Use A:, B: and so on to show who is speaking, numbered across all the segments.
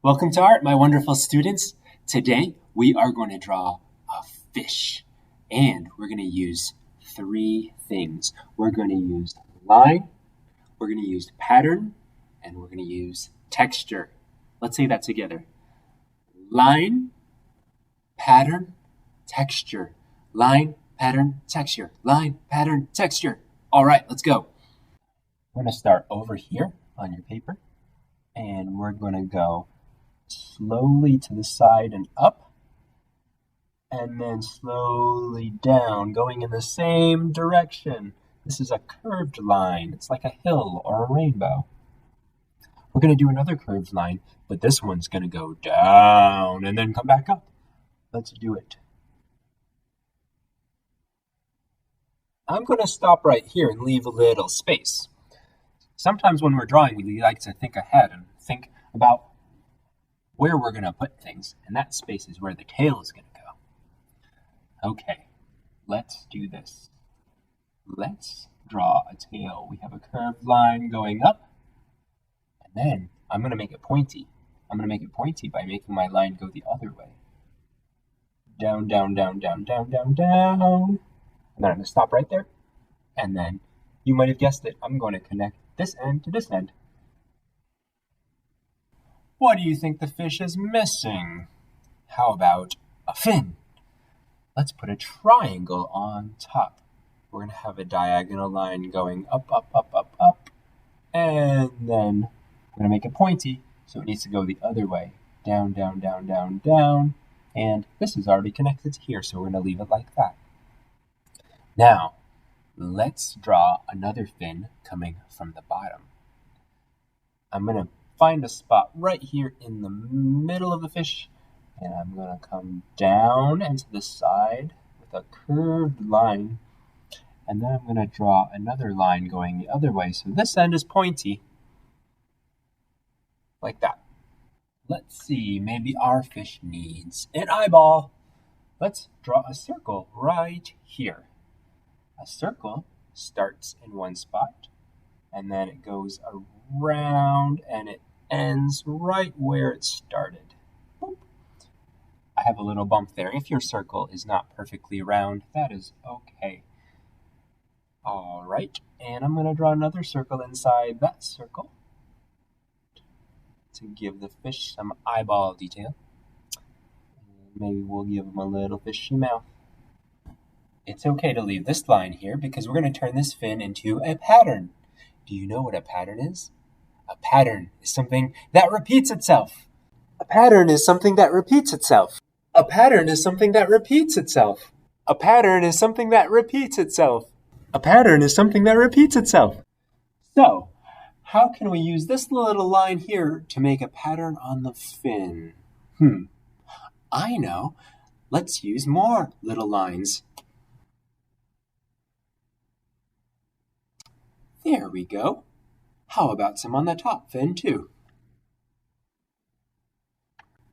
A: Welcome to art, my wonderful students. Today, we are going to draw a fish, and we're going to use three things. We're going to use line, we're going to use pattern, and we're going to use texture. Let's say that together. Line, pattern, texture. Line, pattern, texture. Line, pattern, texture. All right, let's go. We're going to start over here on your paper, and we're going to go slowly to the side and up, and then slowly down, going in the same direction. This is a curved line. It's like a hill or a rainbow. We're going to do another curved line, but this one's going to go down and then come back up. Let's do it. I'm going to stop right here and leave a little space. Sometimes when we're drawing, we like to think ahead and think about where we're going to put things, and that space is where the tail is going to go. Okay, let's do this. Let's draw a tail. We have a curved line going up, and then I'm going to make it pointy. I'm going to make it pointy by making my line go the other way. Down, down, down, down, down, down, down. And then I'm going to stop right there, and then you might have guessed it, I'm going to connect this end to this end. What do you think the fish is missing? How about a fin? Let's put a triangle on top. We're going to have a diagonal line going up, up, up, up, up. And then we're going to make it pointy, so it needs to go the other way. Down, down, down, down, down. And this is already connected to here, so we're going to leave it like that. Now, let's draw another fin coming from the bottom. I'm going to find a spot right here in the middle of the fish, and I'm going to come down and to the side with a curved line, and then I'm going to draw another line going the other way, so this end is pointy, like that. Let's see, maybe our fish needs an eyeball. Let's draw a circle right here. A circle starts in one spot, and then it goes around, and it ends right where it started. Boop. I have a little bump there. If your circle is not perfectly round, that is okay. All right, and I'm going to draw another circle inside that circle to give the fish some eyeball detail. Maybe we'll give him a little fishy mouth. It's okay to leave this line here because we're going to turn this fin into a pattern. Do you know what a pattern is? A pattern is something that repeats itself. A pattern is something that repeats itself. A pattern is something that repeats itself. A pattern is something that repeats itself. A pattern is something that repeats itself. So, how can we use this little line here to make a pattern on the fin? I know. Let's use more little lines. There we go. How about some on the top fin too?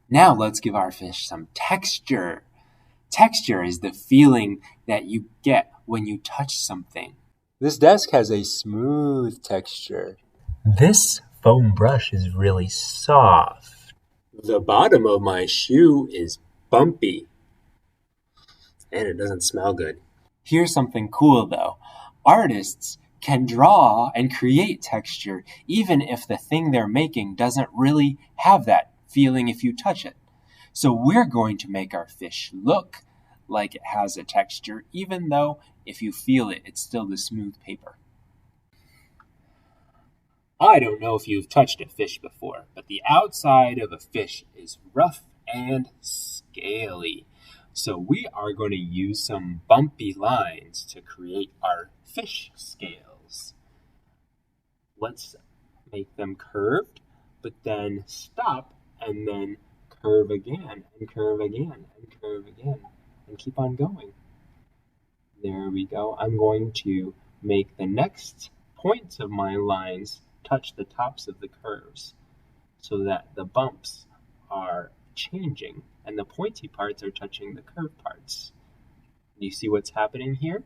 A: Now let's give our fish some texture. Texture is the feeling that you get when you touch something. This desk has a smooth texture. This foam brush is really soft. The bottom of my shoe is bumpy. And it doesn't smell good. Here's something cool though. Artists can draw and create texture even if the thing they're making doesn't really have that feeling if you touch it. So we're going to make our fish look like it has a texture even though if you feel it, it's still the smooth paper. I don't know if you've touched a fish before, but the outside of a fish is rough and scaly. So we are going to use some bumpy lines to create our fish scales. Let's make them curved, but then stop and then curve again and curve again and curve again and keep on going. There we go. I'm going to make the next points of my lines touch the tops of the curves so that the bumps are changing and the pointy parts are touching the curved parts. Do you see what's happening here?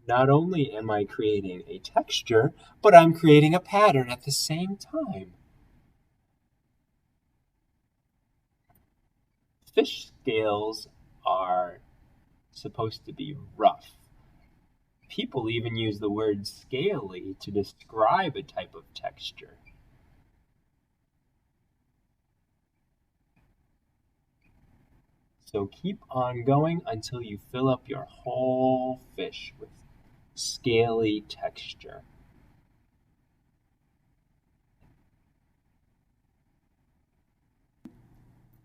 A: Not only am I creating a texture, but I'm creating a pattern at the same time. fish scales are supposed to be rough. People even use the word scaly to describe a type of texture. So keep on going until you fill up your whole fish with scaly texture.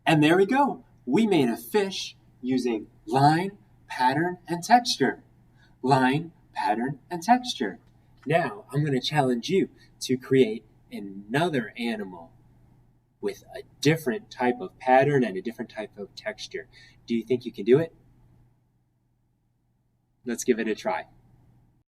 A: And there we go. We made a fish using line, pattern, and texture. Line, pattern, and texture. Now, I'm going to challenge you to create another animal with a different type of pattern and a different type of texture. Do you think you can do it? Let's give it a try.